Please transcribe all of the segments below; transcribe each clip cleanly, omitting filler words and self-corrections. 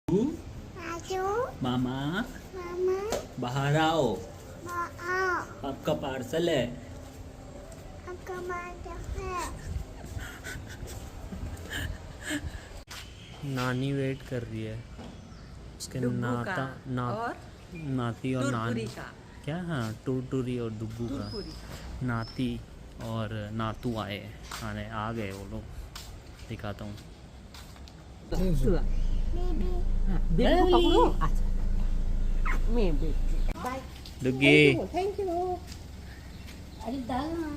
राजू, मामा मामा, बाहर आओ, आओ, आपका पार्सल है। आपका माता है। नानी वेट कर रही है उसके नाती और नानी का क्या। हाँ, टूरी और डुग्गू का नाती और नातू आए आने आ गए वो लोग। दिखाता हूँ। डुग्गी थैंक यू। अरे डाल ना।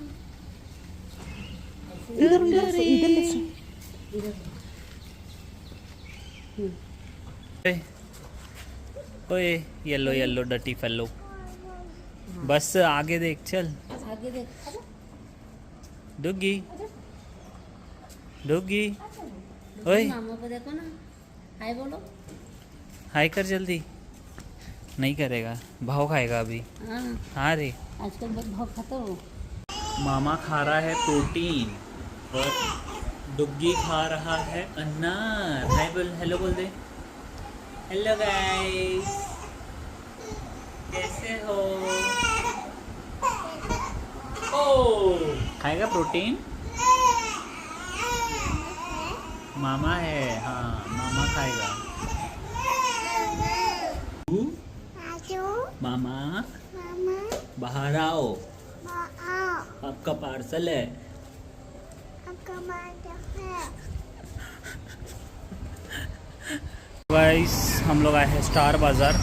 ओए येलो येलो डटी फेलो। बस आगे देख, चल आगे देख। डुग्गी डुग्गी। ओए मामा को देखो ना, हाय बोलो। हाय कर जल्दी। नहीं करेगा, भाव खाएगा अभी। हाँ, हाँ रे। आजकल बहुत भाव खाता हो। मामा खा रहा है प्रोटीन और डुग्गी खा रहा है अनार। हाय बोल, हेलो बोल दे। हेलो गाइस, कैसे हो? ओ खाएगा प्रोटीन। मामा है, हाँ मामा खाएगा। राजू, मामा मामा, बाहर आओ, आओ, आपका पार्सल है। आपका माता है। गाइस हम लोग आए हैं स्टार बाज़ार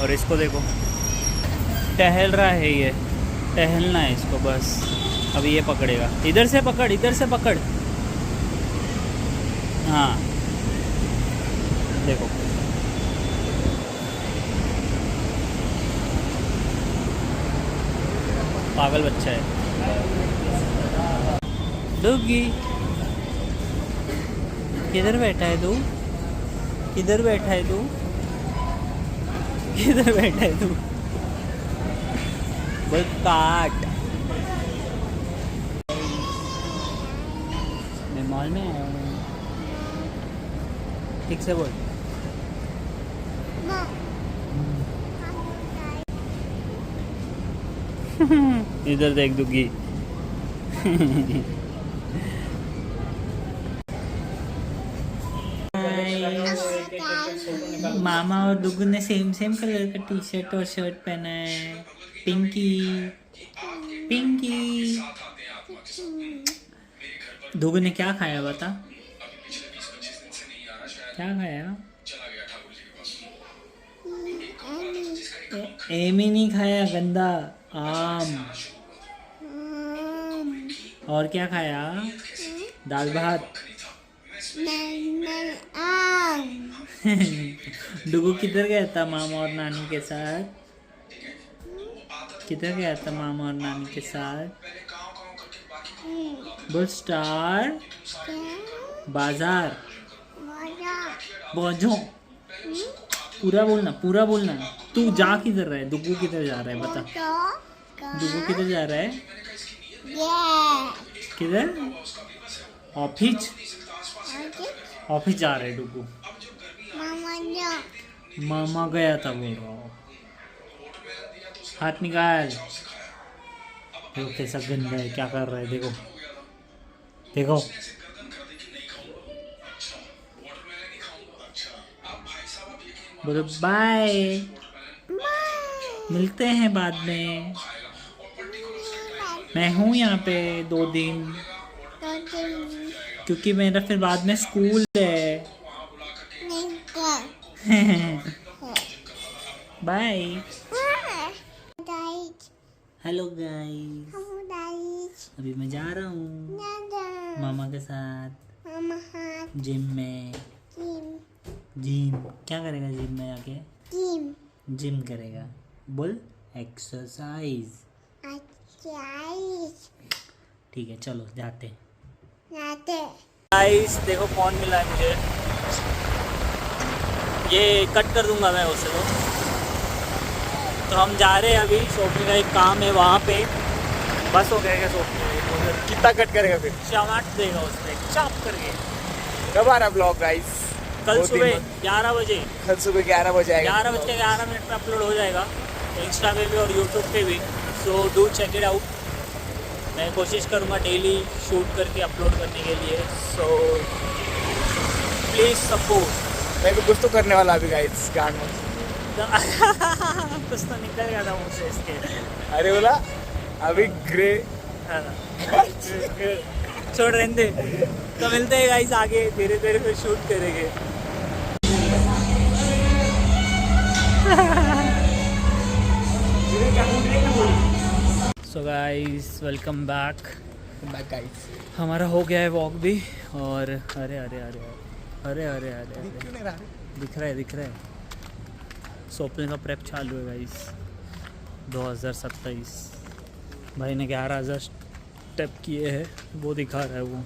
और इसको देखो, टहल रहा है ये। टहलना है इसको बस। अभी ये पकड़ेगा। इधर से पकड़, इधर से पकड़। हाँ देखो, पागल बच्चा है। डुग्गी किधर बैठा है तू? किधर बैठा है तू? किधर बैठा है तू? बोल काट। मैं मॉल में आया हूँ। ठीक से बोल। इधर देख दुग्गी। मामा और दुग्गू ने सेम सेम कलर का टी शर्ट और शर्ट पहना है। पिंकी पिंकी। दुग्गू ने क्या खाया बता? क्या खाया? एमी नहीं खाया, गंदा। आम। और क्या खाया? दाल भात। डुगू किधर गया था मामा और नानी के साथ? किधर गया था मामा और नानी के साथ? बोल स्टार बाजार। बोझो पूरा बोलना, पूरा बोलना। तू जा किधर रहा है? डुगू किधर जा रहा है बता? डुगू किधर जा रहा है? किधर? ऑफिस। ऑफिस जा रहा है डुगू। मामा गया था बोल रहा हूँ। हाथ निकाल। देखो कैसा गंदा है, क्या कर रहा है देखो। देखो बोलो बाय। मिलते हैं बाद में। मैं हूँ यहाँ पे 2 दिन, क्योंकि मेरा फिर बाद में स्कूल है। बाय। हेलो गाइस, अभी मैं जा रहा हूँ मामा के साथ जिम में। जिम क्या करेगा? जिम में आके जिम करेगा। बोल एक्सरसाइज। ठीक है चलो जाते। गाइस देखो कौन मिला है मुझे। ये कट कर दूंगा मैं उसे तो हम जा रहे हैं अभी। शॉपिंग का एक काम है वहाँ पे। बस हो गया शॉपिंग। कितना कट करेगा फिर? चमाट देगा उसमें चाप करके। कब आ रहा ब्लॉग गाइस? कल 2-3 सुबह 11 बजे कल सुबह 11 बजे आएगा 11:11 पे अपलोड हो जाएगा इंस्टा पे भी और यूट्यूब पे भी। So do check it out. मैं कोशिश करूँगा डेली शूट करके अपलोड करने के लिए। So please support. मैं भी कुछ तो करने वाला अभी गाइस गान में। कुछ तो निकल गया था मुझसे इसके। अरे बोला अभी ग्रे छोड़ रहने दे। तो मिलते हैं गाइस आगे धीरे धीरे फिर शूट करेंगे। So guys welcome back guys. हमारा हो गया है वॉक भी और अरे अरे अरे अरे अरे अरे क्यों नहीं रहा दिख रहा है। सोपने का प्रेप चालू है गाइस। 2027 भाई ने 11,000 स्टेप किए हैं वो दिखा रहा है वो।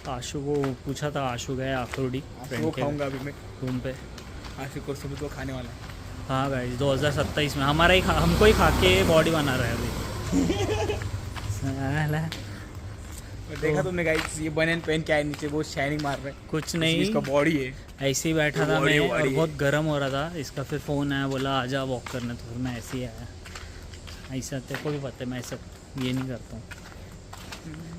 आशु को पूछा था, आशु गया आखरोडी वो खाऊंगा अभी मैं रूम पे। आशिक को सुबह तो खाने वाला है। हाँ गाइस 2027 में हमारा ही हमको ही खा के बॉडी बना रहा है अभी। साला और देखा तुमने गाइस ये बनियान पहन के आए नीचे बहुत शाइनिंग मार रहा है। कुछ नहीं, इसका बॉडी है ऐसे ही बैठा था बॉडी मैं बॉडी और है। बहुत गर्म हो रहा था। इसका फिर फ़ोन आया, बोला आजा वॉक करने, तो फिर मैं ऐसे ही आया। ऐसा तेरे को भी पता है मैं ऐसा ये नहीं करता हूँ।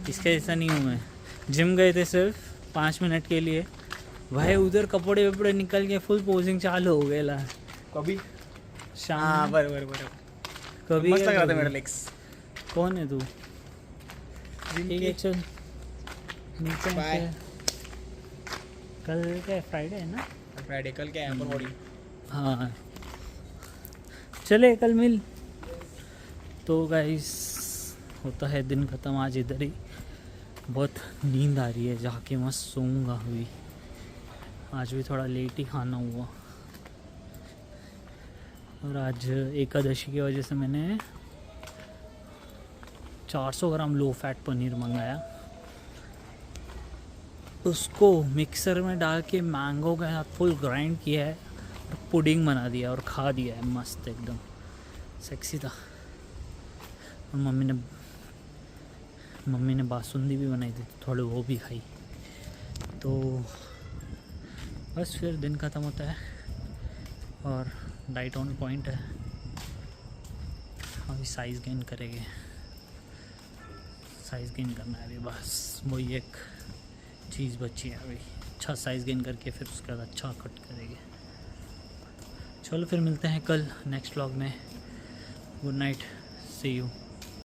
इसके जैसा नहीं हूँ मैं। जिम गए थे सिर्फ 5 मिनट के लिए, भाई उधर कपड़े वपड़े निकल के फुल पोजिंग चालू हो गया ला। कभी शाम हाँ बराबर कभी मस्त लग रहा था कभी। मेरा लेग्स। कौन है तू? ठीक है चल नीचे बाय। कल क्या फ्राइडे है ना? फ्राइडे कल क्या है अपर बॉडी। हाँ चले कल मिल। तो गाइस होता है दिन ख़त्म आज इधर ही। बहुत नींद आ रही है, जाके मस्त सोऊंगा अभी। आज भी थोड़ा लेट ही खाना हुआ और आज एकादशी की वजह से मैंने 400 ग्राम लो फैट पनीर मंगाया। उसको मिक्सर में डाल के मैंगो के साथ फुल ग्राइंड किया है और पुडिंग बना दिया और खा दिया है। मस्त एकदम सेक्सी था। और मम्मी ने बासुंदी भी बनाई थी, थोड़े वो भी खाई। तो बस फिर दिन ख़त्म होता है और डाइट ऑन पॉइंट है। अभी साइज़ गेन करेंगे, साइज़ गेन करना है अभी, बस वही एक चीज़ बची है अभी। अच्छा साइज़ गेन करके फिर उसके बाद अच्छा कट करेंगे। चलो फिर मिलते हैं कल नेक्स्ट व्लॉग में। Good night, see you.